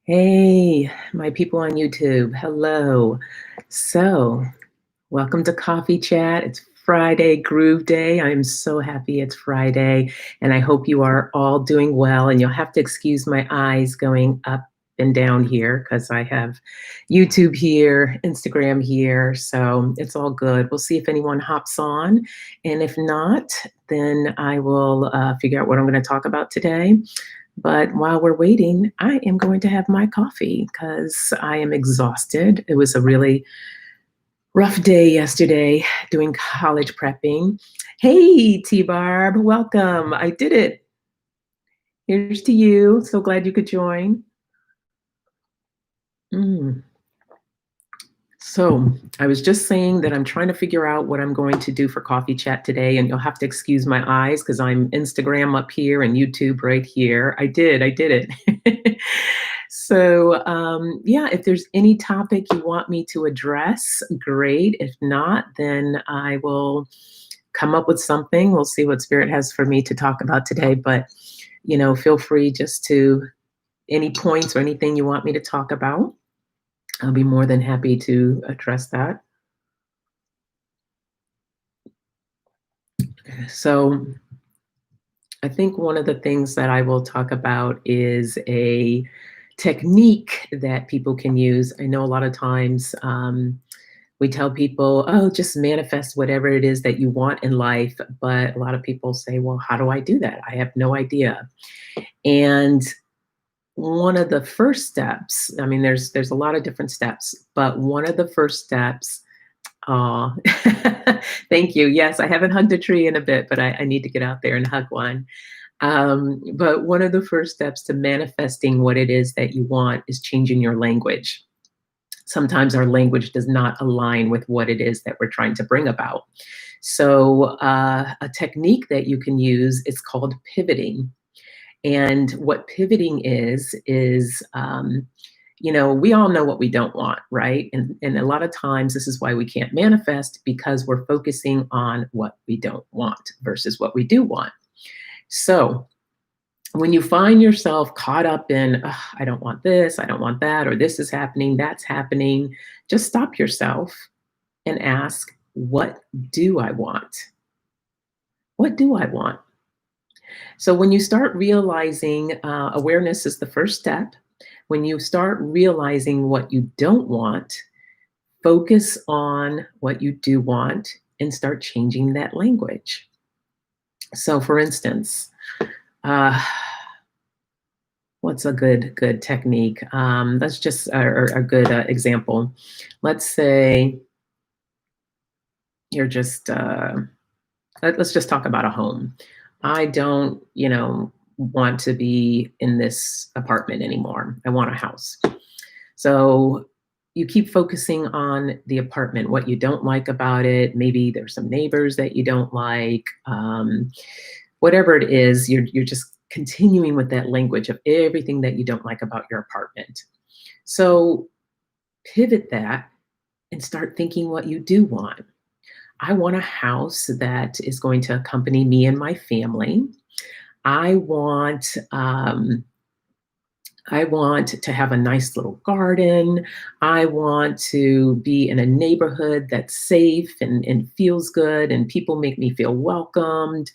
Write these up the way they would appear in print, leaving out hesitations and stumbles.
Hey, my people on YouTube. Hello. So, welcome to Coffee Chat. It's Friday, Groove Day. I'm so happy it's Friday, and I hope you are all doing well. And you'll have to excuse my eyes going up and down here because I have YouTube here, Instagram here. So, it's all good. We'll see if anyone hops on. And if not, then I will figure out what I'm going to talk about today. But while we're waiting, I am going to have my coffee because I am exhausted. It was a really rough day yesterday doing college prepping. Hey, T Barb, welcome. I did it. Here's to you. So glad you could join. Mm. So, I was just saying that I'm trying to figure out what I'm going to do for coffee chat today, and you'll have to excuse my eyes because I'm Instagram up here and YouTube right here. I did it. So, yeah, if there's any topic you want me to address, great. If not, then I will come up with something. We'll see what Spirit has for me to talk about today. But, feel free just to any points or anything you want me to talk about. I'll be more than happy to address that. So, I think one of the things that I will talk about is a technique that people can use. I know a lot of times we tell people, oh, just manifest whatever it is that you want in life. But a lot of people say, well, how do I do that? I have no idea. And one of the first steps, I mean, there's a lot of different steps, but one of the first steps, oh, thank you. Yes, I haven't hugged a tree in a bit, but I need to get out there and hug one. But one of the first steps to manifesting what it is that you want is changing your language. Sometimes our language does not align with what it is that we're trying to bring about. So, a technique that you can use is called pivoting. And what pivoting is, we all know what we don't want, right? And a lot of times, this is why we can't manifest because we're focusing on what we don't want versus what we do want. So, when you find yourself caught up in, I don't want this, I don't want that, or this is happening, that's happening, just stop yourself and ask, what do I want? What do I want? So when you start realizing awareness is the first step, when you start realizing what you don't want, focus on what you do want and start changing that language. So, for instance, uh, what's a good technique? That's just a good example. Let's say you're just let's just talk about a home. I don't, want to be in this apartment anymore. I want a house. So you keep focusing on the apartment, what you don't like about it. Maybe there's some neighbors that you don't like. Whatever it is, you're just continuing with that language of everything that you don't like about your apartment. So pivot that and start thinking what you do want. I want a house that is going to accompany me and my family. I want I want to have a nice little garden. I want to be in a neighborhood that's safe and feels good, and people make me feel welcomed.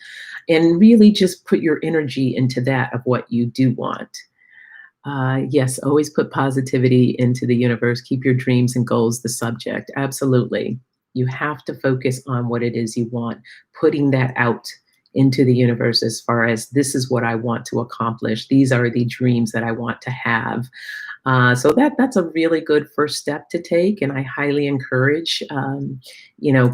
And really just put your energy into that of what you do want. Yes, always put positivity into the universe. Keep your dreams and goals the subject. Absolutely. You have to focus on what it is you want, putting that out into the universe as far as this is what I want to accomplish. These are the dreams that I want to have. So that's a really good first step to take, and I highly encourage,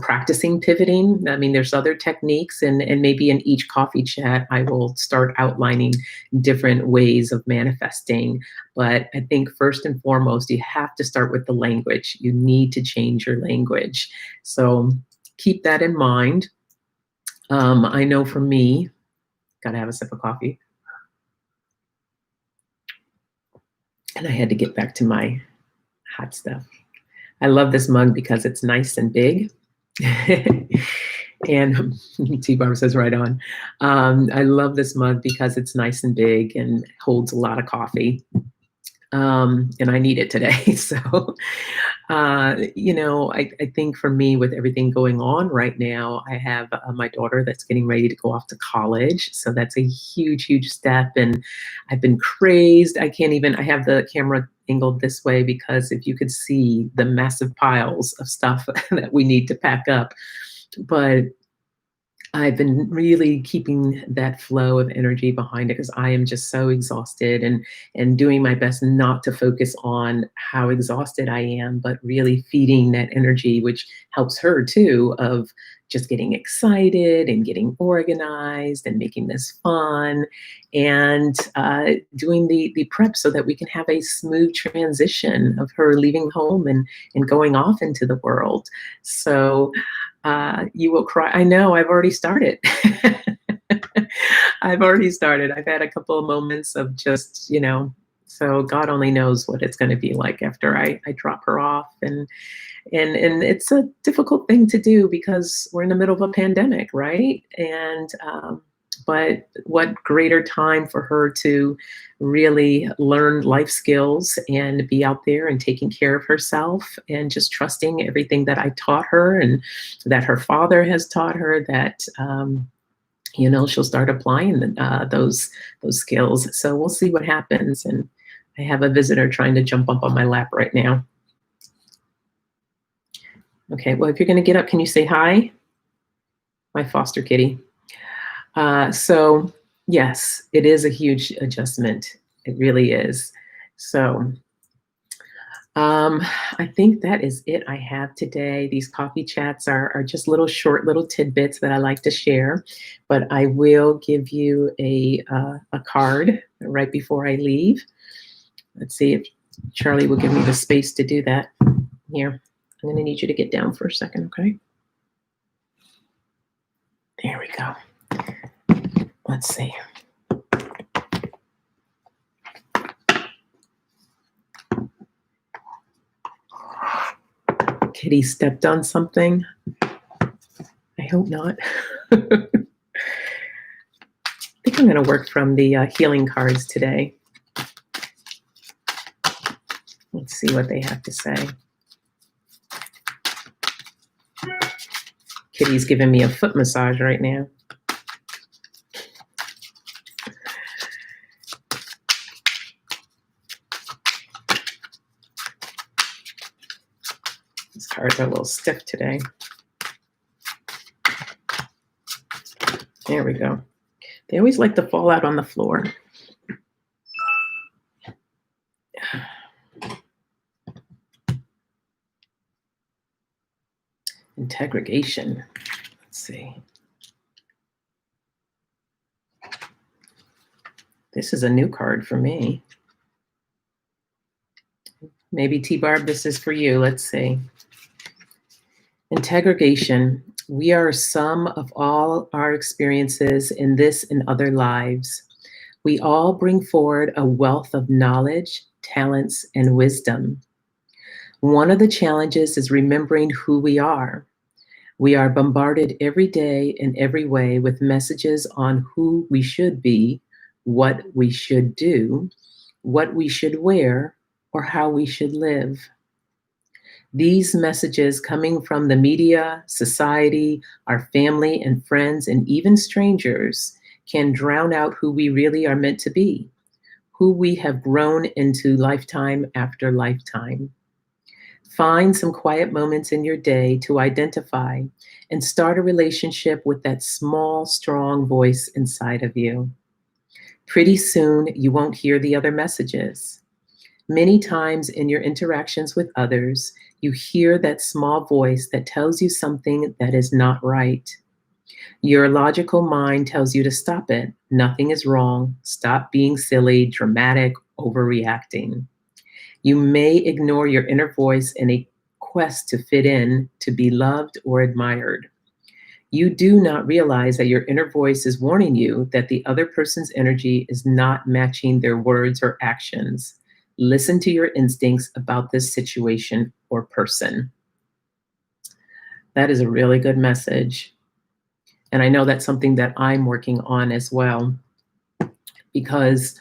practicing pivoting. I mean, there's other techniques, and maybe in each coffee chat, I will start outlining different ways of manifesting. But I think first and foremost, you have to start with the language. You need to change your language. So keep that in mind. I know for me, gotta have a sip of coffee. And I had to get back to my hot stuff. I love this mug because it's nice and big. And T Barb says right on. I love this mug because it's nice and big and holds a lot of coffee. And I need it today. So, I think for me, with everything going on right now, I have my daughter that's getting ready to go off to college. So that's a huge, huge step. And I've been crazed. I have the camera angled this way because if you could see the massive piles of stuff that we need to pack up. But I've been really keeping that flow of energy behind it because I am just so exhausted and doing my best not to focus on how exhausted I am, but really feeding that energy, which helps her too, of just getting excited and getting organized and making this fun and doing the prep so that we can have a smooth transition of her leaving home and going off into the world. So you will cry. I know, I've already started. I've already started. I've had a couple of moments of just, so God only knows what it's going to be like after I drop her off. And it's a difficult thing to do because we're in the middle of a pandemic, right? But what greater time for her to really learn life skills and be out there and taking care of herself and just trusting everything that I taught her and that her father has taught her, that she'll start applying those skills. So we'll see what happens. And I have a visitor trying to jump up on my lap right now. Okay, well, if you're going to get up, can you say hi? My foster kitty. So yes, it is a huge adjustment. It really is. So I think that is it I have today. These coffee chats are just short little tidbits that I like to share, but I will give you a card right before I leave. Let's see if Charlie will give me the space to do that. Here, I'm going to need you to get down for a second, okay? There we go. Let's see. Kitty stepped on something. I hope not. I think I'm going to work from the healing cards today. Let's see what they have to say. Kitty's giving me a foot massage right now. These cards are a little stiff today. There we go. They always like to fall out on the floor. Integration. Let's see. This is a new card for me. Maybe T-Barb, this is for you. Let's see. Integration. We are a sum of all our experiences in this and other lives. We all bring forward a wealth of knowledge, talents, and wisdom. One of the challenges is remembering who we are. We are bombarded every day in every way with messages on who we should be, what we should do, what we should wear, or how we should live. These messages coming from the media, society, our family and friends, and even strangers can drown out who we really are meant to be, who we have grown into lifetime after lifetime. Find some quiet moments in your day to identify and start a relationship with that small, strong voice inside of you. Pretty soon, you won't hear the other messages. Many times in your interactions with others, you hear that small voice that tells you something that is not right. Your logical mind tells you to stop it. Nothing is wrong. Stop being silly, dramatic, overreacting. You may ignore your inner voice in a quest to fit in, to be loved or admired. You do not realize that your inner voice is warning you that the other person's energy is not matching their words or actions. Listen to your instincts about this situation or person. That is a really good message. And I know that's something that I'm working on as well, because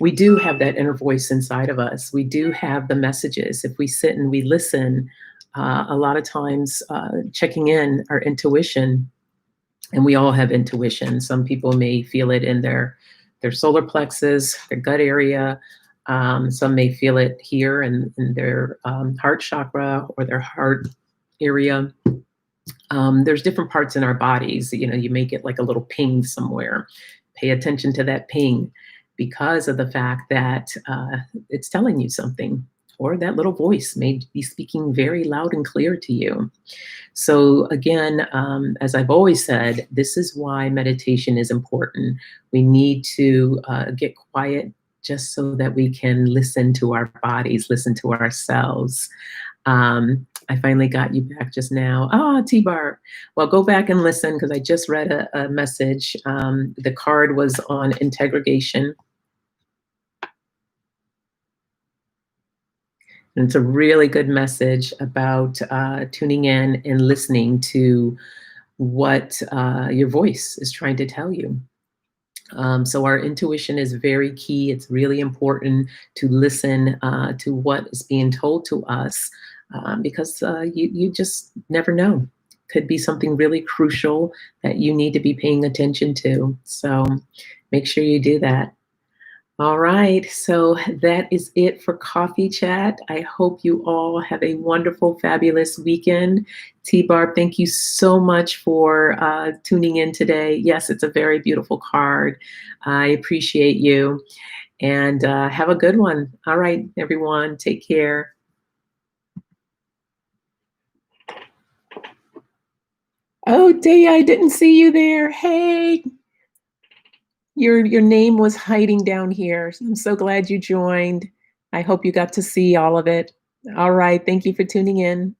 We do have that inner voice inside of us. We do have the messages. If we sit and we listen, a lot of times checking in our intuition, and we all have intuition. Some people may feel it in their solar plexus, their gut area. Some may feel it here in their heart chakra or their heart area. There's different parts in our bodies. You know, you may get like a little ping somewhere. Pay attention to that ping because of the fact that it's telling you something, or that little voice may be speaking very loud and clear to you. So, again, as I've always said, this is why meditation is important. We need to get quiet just so that we can listen to our bodies, listen to ourselves. I finally got you back just now. Ah, T-Bar. Well, go back and listen because I just read a message. The card was on integration. And it's a really good message about tuning in and listening to what your voice is trying to tell you. So our intuition is very key. It's really important to listen to what is being told to us because you just never know. Could be something really crucial that you need to be paying attention to. So make sure you do that. All right, so that is it for Coffee Chat. I hope you all have a wonderful, fabulous weekend. T-Barb, thank you so much for tuning in today. Yes, it's a very beautiful card. I appreciate you. And have a good one. All right, everyone, take care. Oh, Daya, I didn't see you there. Hey, your name was hiding down here. I'm so glad you joined. I hope you got to see all of it. All right, thank you for tuning in.